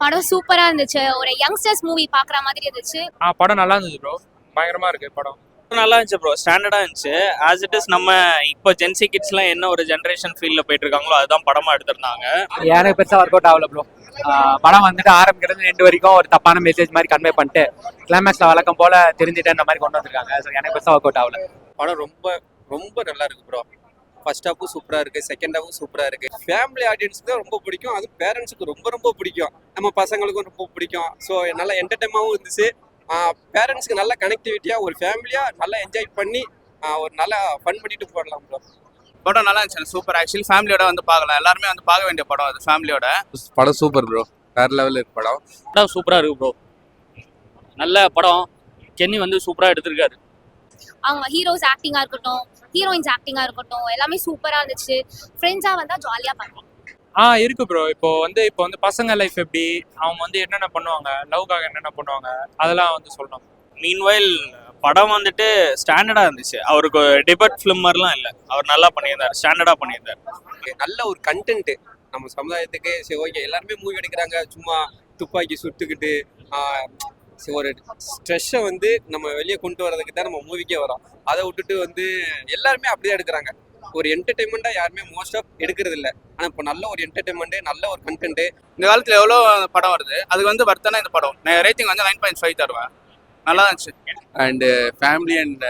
படம் சூப்பரா இருந்துச்சு. ஒரு யங்ஸ்டர்ஸ் மூவி பாக்குற மாதிரி இருந்துச்சு. படம் நல்லா இருந்துச்சு ப்ரோ. பயங்கரமா இருக்கு படம். நல்லா இருந்துச்சு ப்ரோ. ஸ்டாண்டர்டா இருந்துச்சு. ஆஸ் இட் இஸ் நம்ம இப்போ ஜென்சி கிட்ஸ்லாம் என்ன ஒரு ஜென்ரேஷன் ஃபீல்ட்ல போயிட்டு இருக்காங்களோ அதுதான் படமா எடுத்திருந்தாங்க. எனக்கு பெருசா ஒர்க் அவுட் ஆகல ப்ரோ. படம் வந்துட்டு ஆரம்பிக்கிறது எண்டு வரைக்கும் ஒரு தப்பான மெசேஜ் மாதிரி கன்வே பண்ணிட்டு கிளைமேக்ஸ்ல வழக்கம் போல தெரிஞ்சுட்டேன் மாதிரி கொண்டு வந்திருக்காங்க. ஸோ எனக்கு பெருசா ஒர்க் அவுட் ஆகல. படம் ரொம்ப ரொம்ப நல்லா இருக்கு ப்ரோ. ஃபர்ஸ்ட் ஹாஃபும் சூப்பரா இருக்கு, செகண்ட் ஹாஃபும் சூப்பரா இருக்கு. ஃபேமிலி ஆடியன்ஸ்க்கு தான் ரொம்ப பிடிக்கும், அது பேரண்ட்ஸுக்கு ரொம்ப ரொம்ப பிடிக்கும், நம்ம பசங்களுக்கும் ரொம்ப பிடிக்கும். ஸோ நல்ல என்டர்டைன்மெண்டாகவும் இருந்துச்சு. பேரண்ட்ஸ்க்கு நல்ல கனெக்டிவிட்டியா ஒரு ஃபேமிலியா நல்லா என்ஜாய் பண்ணி ஒரு நல்லா ஃபன் பண்ணிட்டு போடலாம் ப்ரோ. படம் நல்லா இருந்துச்சு. சூப்பர். ஆக்சுவலி ஃபேமிலியோட வந்து பார்க்கலாம். எல்லாருமே வந்து பார்க்க வேண்டிய படம் அது ஃபேமிலியோட. படம் சூப்பர் ப்ரோ. வேற லெவலில் இருக்கு படம். படம் சூப்பரா இருக்கு ப்ரோ. நல்ல படம். கென்னி வந்து சூப்பரா எடுத்திருக்காரு. அவங்க ஹீரோஸ் ஆக்டிங்கா இருக்கட்டும், ஹீரோயின்ஸ் ஆக்டிங்கா இருக்கட்டும், எல்லாமே சூப்பரா இருந்துச்சு. ஃப்ரெண்ட்ஸா வந்தா ஜாலியா பார்க்கலாம். இருக்கு ப்ரோ. இப்போ வந்து பசங்க லைஃப் எப்படி, அவங்க வந்து என்னென்ன பண்ணுவாங்க, லவ்காக என்னென்ன பண்ணுவாங்க, அதெல்லாம் வந்து சொல்லணும். மீன்வைல் படம் வந்துட்டு ஸ்டாண்டர்டா இருந்துச்சு. அவருக்கு டிபேட் ஃபிலிம் மாதிரிலாம் இல்லை. அவர் நல்லா பண்ணியிருந்தார். ஸ்டாண்டர்டா பண்ணியிருந்தார். நல்ல ஒரு கண்டென்ட் நம்ம சமுதாயத்துக்கு. சரி ஓகே, எல்லாருமே மூவி எடுக்கிறாங்க சும்மா துப்பாக்கி சுட்டுக்கிட்டு ஒரு ஸ்ட்ரெஸ்ஸை வந்து நம்ம வெளியே கொண்டு வரதுக்கு தான் நம்ம மூவிக்கே வரோம். அதை விட்டுட்டு வந்து எல்லாருமே அப்படிதான் எடுக்கிறாங்க. ஒரு என்டர்டைன்மெண்ட்டாக யாருமே மோஸ்ட் ஆஃப் எடுக்கிறது இல்லை. ஆனால் இப்போ நல்ல ஒரு என்டர்டைன்மெண்ட்டு, நல்ல ஒரு கண்டென்ட்டு. இந்த காலத்தில் எவ்வளோ படம் வருது, அதுக்கு வந்து வர்த்தனா இந்த படம். நான் ரேட்டிங் வந்து 9.5 தருவேன். நல்லா இருந்துச்சு. அண்டு ஃபேமிலி அண்ட்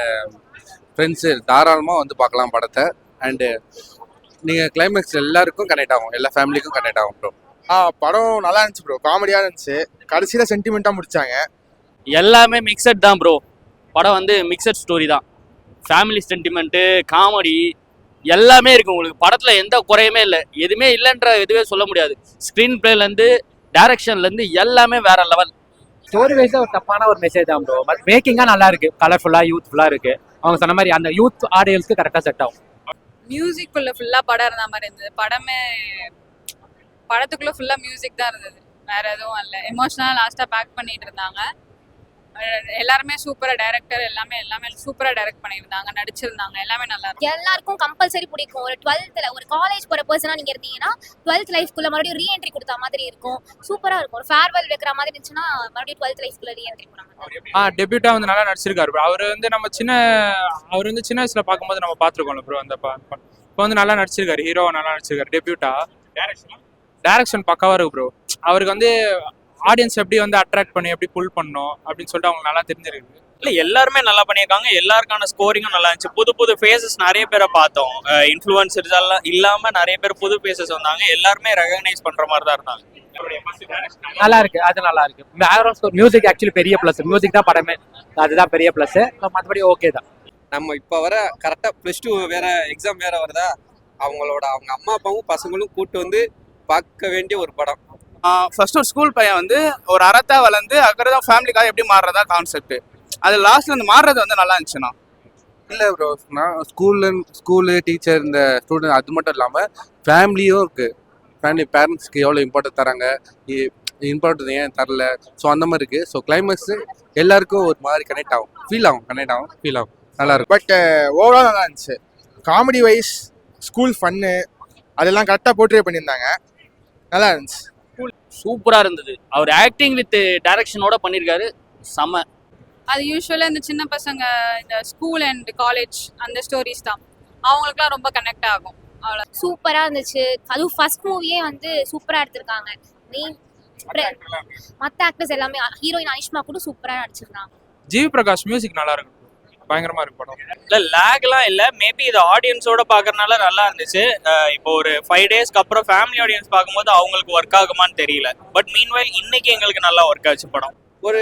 ஃப்ரெண்ட்ஸு தாராளமாக வந்து பார்க்கலாம் படத்தை. அண்டு நீங்கள் கிளைமேக்ஸ் எல்லாருக்கும் கனெக்ட் ஆகும், எல்லா ஃபேமிலிக்கும் கனெக்ட் ஆகும் ப்ரோ. படம் நல்லா இருந்துச்சு ப்ரோ. காமெடியாக இருந்துச்சு. கடைசியில் சென்டிமெண்ட்டாக முடிச்சாங்க. எல்லாமே மிக்சட் தான் ப்ரோ. படம் வந்து மிக்சட் ஸ்டோரி தான். ஃபேமிலி சென்டிமெண்ட்டு, காமெடி எல்லாமே இருக்கு உங்களுக்கு. படத்துல எந்த குறையுமே இல்லை. எதுவுமே இல்லைன்ற எதுவே சொல்ல முடியாது. ஸ்க்ரீன் பிளேலேருந்து டைரக்ஷன்லேருந்து எல்லாமே வேற லெவல். ஸ்டோரி வைஸா ஒரு தப்பான ஒரு மெசேஜ் தான் ப்ரோ. பட் மேக்கிங்கா நல்லா இருக்கு. கலர்ஃபுல்லா யூத்ஃபுல்லா இருக்கு. அவங்க சொன்ன மாதிரி அந்த யூத் ஆடியன்ஸ்க்கு கரெக்டா செட் ஆகும். மியூசிக்குள்ள ஃபுல்லா படம் இருந்த மாதிரி இருந்தது. படத்துக்குள்ள ஃபுல்லா மியூசிக் தான் இருந்தது. வேற எதுவும் இல்லை. எமோஷனலா லாஸ்டா பேக் பண்ணிட்டு இருந்தாங்க. எல்லாருமே சூப்பரா டைரக்டர் எல்லாமே சூப்பரா டைரக்ட் பண்ணியிருந்தாங்க, நடிச்சிருந்தாங்க. எல்லாமே நல்லா இருக்கும். எல்லாருக்கும் கம்பல்சரி பிடிக்கும். ஒரு 12th ஒரு காலேஜ் போற பர்சனா நீங்க இருந்தீங்கன்னா 12th லைஃப்குள்ள மறுபடியும் ரீஎன்ட்ரி கொடுத்த மாதிரி இருக்கும். சூப்பரா இருக்கும். ஒரு ஃபேர்வெல் வைக்கிற மாதிரி இருந்துச்சுன்னா மறுபடியும் 12th லைஃப்குள்ள ரீஎன்ட்ரி போறாங்க. டெபியூட்டா வந்து நல்லா நடிச்சிருக்காரு ப்ரோ. அவர் வந்து சின்ன வயசுல பார்க்கும்போது நம்ம பார்த்துருக்கோம்ல ப்ரோ. அந்த இப்போ வந்து நல்லா நடிச்சிருக்காரு. ஹீரோவை நல்லா நடிச்சிருக்காரு. டெபியூட்டா டைரக்ஷன் பக்காவா இருக்கு ப்ரோ. அவருக்கு வந்து ஆடியன்ஸ் எப்படி வந்து அட்ராக்ட் பண்ணி எப்படி புல் பண்ணணும் அப்படின்னு சொல்லிட்டு அவங்களுக்கு நல்லா தெரிஞ்சிருக்கு. இல்லை, எல்லாருமே நல்லா பண்ணியிருக்காங்க. எல்லாருக்கான ஸ்கோரிங்கும் நல்லா இருந்துச்சு. புது ஃபேஸஸ் நிறைய பேரை பார்த்தோம். இன்ஃப்ளூயன்சர்ஸ் எல்லாம் இல்லாமல் நிறைய பேர் புது ஃபேஸஸ் வந்தாங்க. எல்லாருமே ரெகக்னைஸ் பண்ணுற மாதிரி தான் இருந்தாங்க. நல்லா இருக்கு. அது நல்லா இருக்கு. பேக்ரவுண்ட் ஸ்கோர், மியூசிக் ஆக்சுவலி பெரிய ப்ளஸ். மியூசிக் தான் படமே. அதுதான் பெரிய ப்ளஸ். மற்றபடி ஓகே தான். நம்ம இப்போ வர கரெக்டாக +2 வேற எக்ஸாம் வேற வருதா, அவங்க அம்மா அப்பாவும் பசங்களும் கூட்டு வந்து பார்க்க வேண்டிய ஒரு படம். ஃபர்ஸ்ட் ஒரு ஸ்கூல் பையன் வந்து ஒரு அறத்தா வளர்ந்து அதுக்கப்புறம் ஃபேமிலிக்காக எப்படி மாறுறதா கான்செப்ட். அது லாஸ்ட்ல வந்து மாறுறது வந்து நல்லா இருந்துச்சுண்ணா. இல்லை ப்ரோ, நான் ஸ்கூலு டீச்சர் இந்த ஸ்டூடெண்ட் அது மட்டும் இல்லாமல் ஃபேமிலியும் இருக்குது. ஃபேமிலி பேரண்ட்ஸ்க்கு எவ்வளோ இம்பார்ட்டன்ட் தராங்க, இம்பார்ட்டன்ட் ஏன் தரல, ஸோ அந்த மாதிரி இருக்குது. ஸோ கிளைமேக்ஸு எல்லாருக்கும் ஒரு மாதிரி கனெக்ட் ஆகும், ஃபீல் ஆகும். நல்லா இருக்கும். பட் ஓவரால் நல்லா இருந்துச்சு. காமெடி வைஸ், ஸ்கூல் ஃபன்னு அதெல்லாம் கரெக்டாக போர்ட்ரே பண்ணியிருந்தாங்க. நல்லா இருந்துச்சு. சூப்பரா இருந்தது. அவர் ஆக்டிங் வித் டைரக்ஷனோட பண்ணியிருக்காரு. செம. அது யூஸ்வலாக இந்த சின்ன பசங்க இந்த ஸ்கூல் அண்ட் காலேஜ் அந்த ஸ்டோரிஸ் தான் அவங்களுக்குலாம் ரொம்ப கனெக்ட் ஆகும். அவ்வளோ சூப்பரா இருந்துச்சு. அதுவும் ஃபர்ஸ்ட் மூவியே வந்து சூப்பரா எடுத்திருக்காங்க. மற்ற ஆக்டர்ஸ் எல்லாமே, ஹீரோயின் அனிஷ்மா கூட சூப்பரா நடிச்சிருந்தாங்க. ஜிவி பிரகாஷ் மியூசிக் நல்லா இருக்கு. பயங்கரமா இருக்கு படம். இல்லை, லேக்லாம் இல்லை. மேபி இது ஆடியன்ஸோட பார்க்கறதுனால நல்லா இருந்துச்சு. இப்போ ஒரு 5 டேஸ்க்கு அப்புறம் ஃபேமிலி ஆடியன்ஸ் பார்க்கும்போது அவங்களுக்கு ஒர்க் ஆகுமான்னு தெரியல. பட் மீன்வைல் இன்னைக்கு எங்களுக்கு நல்லா ஒர்க் ஆச்சு படம். ஒரு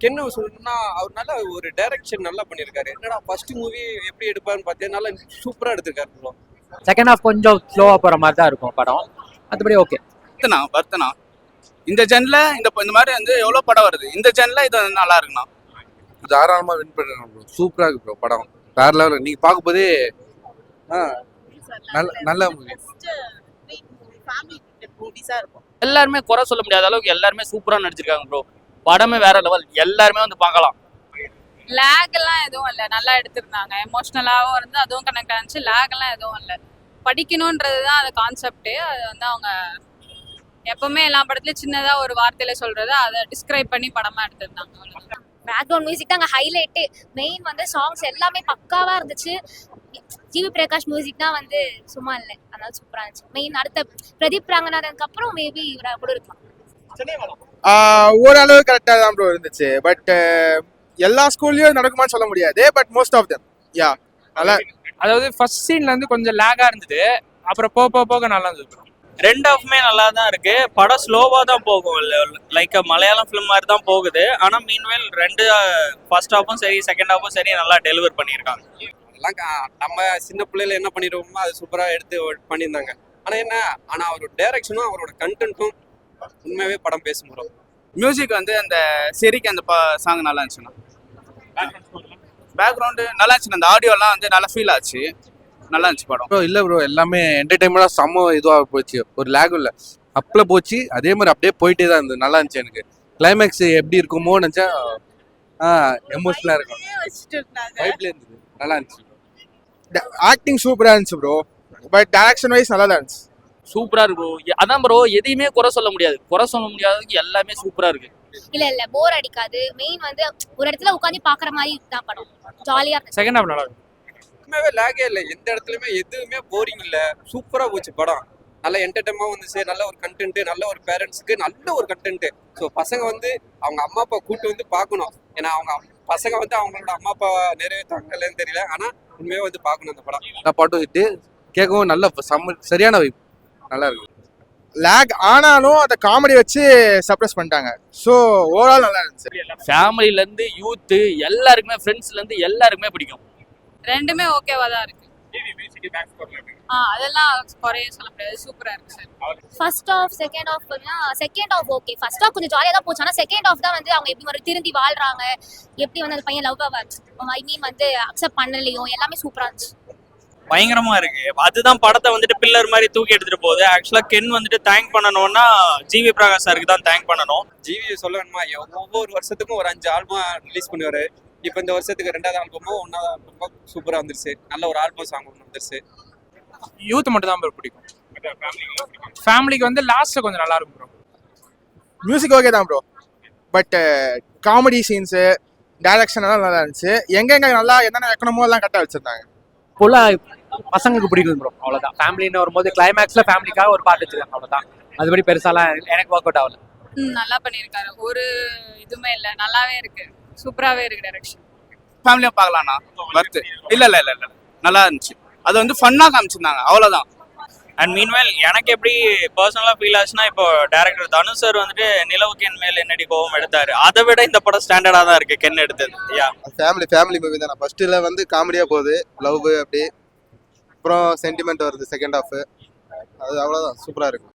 என்ன சொல்லணும்னா, அவர் நல்ல ஒரு டைரக்ஷன் நல்லா பண்ணியிருக்காரு. என்னடா ஃபர்ஸ்ட் மூவி எப்படி எடுப்பாருன்னு பார்த்தீங்கன்னா நல்லா சூப்பராக எடுத்திருக்காரு ப்ரோ. செகண்ட் ஹாஃப் கொஞ்சம் ஸ்லோவா போற மாதிரி தான் இருக்கும் படம். மற்றபடி ஓகே. வர்த்தனா இந்த ஜென்ல இந்த மாதிரி வந்து எவ்வளோ படம் வருது. இந்த ஜென்ல இது நல்லா இருக்குண்ணா. தாராளமாக வின் பண்ணணும் ப்ரோ. சூப்பராக இருக்கு ப்ரோ படம். வேற லெவலில் நீங்கள் பார்க்கும்போதே நல்ல மூவி. எல்லாருமே குறை சொல்ல முடியாத அளவுக்கு எல்லாருமே சூப்பரா நடிச்சிருக்காங்க ப்ரோ. படமே வேற லெவல். எல்லாருமே வந்து பார்க்கலாம். லேக் எல்லாம் எதுவும் இல்லை. நல்லா எடுத்திருந்தாங்க. எமோஷ்னலாகவும் இருந்து அதுவும் கனெக்ட் ஆனிச்சு. லேக் எல்லாம் எதுவும் இல்லை. படிக்கணுன்றது தான் அது கான்செப்டே. அது வந்து அவங்க எப்பவுமே எல்லா படத்துலயும் சின்னதா ஒரு வார்த்தையில சொல்றது அதை டிஸ்கிரைப் பண்ணி படமா எடுத்திருந்தாங்க அவ்வளவுதான். பேக்ரவுண்ட் மியூசிக் தான் அங்கே ஹைலைட்டு. மெயின் வந்து சாங்ஸ் எல்லாமே பக்காவா இருந்துச்சு. ஜிவி பிரகாஷ் மியூசிக் தான் வந்து சும்மா இல்லை, அதனால சூப்பரா இருந்துச்சு. மெயின் அடுத்த பிரதீப் ரங்கநாதனுக்கு அப்புறம் மேபி இவரை கூட இருக்கலாம். ஓரளவு கரெக்டாக தான் ப்ரோ இருந்துச்சு. பட் எல்லா ஸ்கூல்லையும் நடக்குமான்னு சொல்ல முடியாது. பட் மோஸ்ட் ஆஃப் தெம் யா நல்லா. அதாவது ஃபர்ஸ்ட் சீன்ல இருந்து கொஞ்சம் லேகா இருந்தது, அப்புறம் போக போக நல்லா இருந்தது bro. ரெண்டு ஆஃப்மே நல்லா தான் இருக்கு. படம் ஸ்லோவா தான் போகும், லைக் மலையாளம் ஃபிலிம் மாதிரி தான் போகுது. ஆனா மீன்வேல் ரெண்டு ஃபர்ஸ்ட் ஹாஃபும் சரி செகண்ட் ஹாஃபும் சரி நல்லா டெலிவர் பண்ணியிருக்காங்க. அதெல்லாம் நம்ம சின்ன பிள்ளையில என்ன பண்ணிடுவோமோ அது சூப்பரா எடுத்து பண்ணியிருந்தாங்க. ஆனா அவரோட டைரக்ஷனும் அவரோட கண்டென்ட்டும் உண்மையாவே படம் பேசும் ப்ரோ. மியூசிக் வந்து அந்த செரிக்கு அந்த சாங் நல்லா இருந்துச்சுண்ணா. பேக்ரவுண்டு நல்லா இருந்துச்சு. அந்த ஆடியோலாம் வந்து நல்லா ஃபீல் ஆச்சு. நல்லா இருந்துச்சு படம். ப்ரோ இல்லை ப்ரோ, எல்லாமே என்டர்டைன்மெண்டாக செம்ம இதுவாக போச்சு. ஒரு லேகும் இல்லை, அப்பில் போச்சு. அதே மாதிரி அப்படியே போயிட்டே தான் இருந்தது. நல்லா இருந்துச்சு. எனக்கு கிளைமேக்ஸ் எப்படி இருக்குமோ நினச்சா எமோஷனலாக இருக்கும். வைப்ல இருந்தது, நல்லா இருந்துச்சு. ஆக்டிங் சூப்பராக இருந்துச்சு ப்ரோ. பட் டைரக்ஷன் வைஸ் நல்லா தான் இருந்துச்சு. சூப்பரா இருக்கு bro. அதான் ப்ரோ, எதையுமே குறை சொல்ல முடியாது. குறை சொல்ல முடியாததுக்கு எல்லாமே சூப்பரா இருக்கு. இல்ல போர் அடிக்காது. மெயின் வந்து ஒரு இடத்துல உட்காந்து பாக்குற மாதிரி தான் படம். ஜாலியா இருந்துச்சு. செகண்ட் ஹாஃப் நல்லா இருக்கு. உண்மையாவே லேகே இல்லை, எந்த இடத்துலயுமே எதுவுமே போரிங் இல்லை. சூப்பரா போச்சு படம். நல்ல என்டர்டைன்மெண்ட் வந்துச்சு. நல்ல ஒரு கண்டென்ட், நல்ல ஒரு பேரண்ட்ஸ்க்கு நல்ல ஒரு கண்டென்ட். ஸோ பசங்க வந்து அவங்க அம்மா அப்பா கூட்டு வந்து பார்க்கணும். ஏன்னா அவங்க பசங்க வந்து அவங்களோட அம்மா அப்பா நிறைவேற்றாங்கன்னு தெரியல, ஆனா உண்மையாக வந்து பார்க்கணும் அந்த படம். நல்லா பாட்டும் ஹிட்டு, கேட்கவும் நல்ல சரியான வைப், நல்லா இருக்கு. லேக் ஆனாலும் அந்த காமெடி வச்சு சப்ரஸ் பண்ணிட்டாங்க. ஸோ ஓவரால் நல்லா இருந்துச்சு. ஃபேமிலில இருந்து யூத்து எல்லாருக்குமே, ஃப்ரெண்ட்ஸ்ல இருந்து எல்லாருக்குமே பிடிக்கும். ரெண்டுமே ஓகேவா தான் இருக்கு. அதெல்லாம் குறைய சொல்ல முடியாது. சூப்பரா இருக்கு sir. First half second half second half okay. First half கொஞ்சம் ஜாலியாக தான் போச்சு. ஆனால் செகண்ட் ஆஃப் தான் வந்து அவங்க எப்படி ஒரு திருந்தி வாழ்றாங்க, எப்படி வந்து அந்த பையன் லவ் ஐ மீன் வந்து அக்செப்ட் பண்ணலையும், எல்லாமே சூப்பரா இருந்துச்சு. பயங்கரமா இருக்கு. அதுதான் படத்தை வந்துட்டு பில்லர் மாதிரி தூக்கி எடுத்துட்டு போகுது. ஆக்சுவலா கென் வந்துட்டு தேங்க் பண்ணணும்னா ஜிவி பிரகாஷ் சாருக்கு தான் தேங்க் பண்ணணும். ஜிவி சொல்ல வேணுமா, ஒவ்வொரு வருஷத்துக்கும் ஒரு 5 ஆல்பம் ரிலீஸ் பண்ணுவாரு. இப்போ இந்த வருஷத்துக்கு 2வது ஆல்பமும் 1வது ஆல்பமும் சூப்பரா வந்துருச்சு. நல்ல ஒரு ஆல்பம் சாங் ஒன்று வந்துருச்சு. யூத் மட்டும் தான் bro பிடிக்கும். ஃபேமிலிக்கு வந்து லாஸ்ட்ல கொஞ்சம் நல்லா இருக்கும் ப்ரோ. மியூசிக் ஓகே தான் bro. But comedy scenes direction எல்லாம் நல்லா இருந்துச்சு. எங்கெங்க நல்லா என்னென்ன வைக்கணுமோ எல்லாம் கரெக்டாக வச்சிருந்தாங்க. ஃபுல்லாக பசங்களுக்கு பிடிக்கும் ப்ரோ, அவ்வளோதான். ஃபேமிலின்னு வரும்போது கிளைமேக்ஸில் ஃபேமிலிக்காக ஒரு பாட்டு வச்சுருக்காங்க, அவ்வளோதான். அதுபடி பெருசாலாம் எனக்கு ஒர்க் அவுட் ஆகல. நல்லா பண்ணியிருக்காரு. ஒரு இதுவுமே இல்லை, நல்லாவே இருக்கு. சூப்பராகவே இருக்கு டைரக்ஷன். ஃபேமிலியாக பார்க்கலாம்ண்ணா, வர்த்து. இல்லை இல்லை இல்லை இல்லை நல்லா இருந்துச்சு. அது வந்து ஃபன்னாக காமிச்சிருந்தாங்க, அவ்வளோதான். அண்ட் மீன்வேல் எனக்கு எப்படி பர்சனலா ஃபீல் ஆச்சுன்னா, இப்போ டைரக்டர் தனுஷ் சார் வந்துட்டு நிலவுக்கு என் மேல் என்னடி கோவம் எடுத்தாரு. அதை விட இந்த படம் ஸ்டாண்டர்டா தான் இருக்கு கென் எடுத்தது. யா ஃபேமிலி மூவி தான். ஃபர்ஸ்ட்ல வந்து காமெடியா போகுது, லவ் அப்படி, அப்புறம் சென்டிமெண்ட் வருது செகண்ட் ஹாஃப். அது அவ்வளோதான், சூப்பராக இருக்கும்.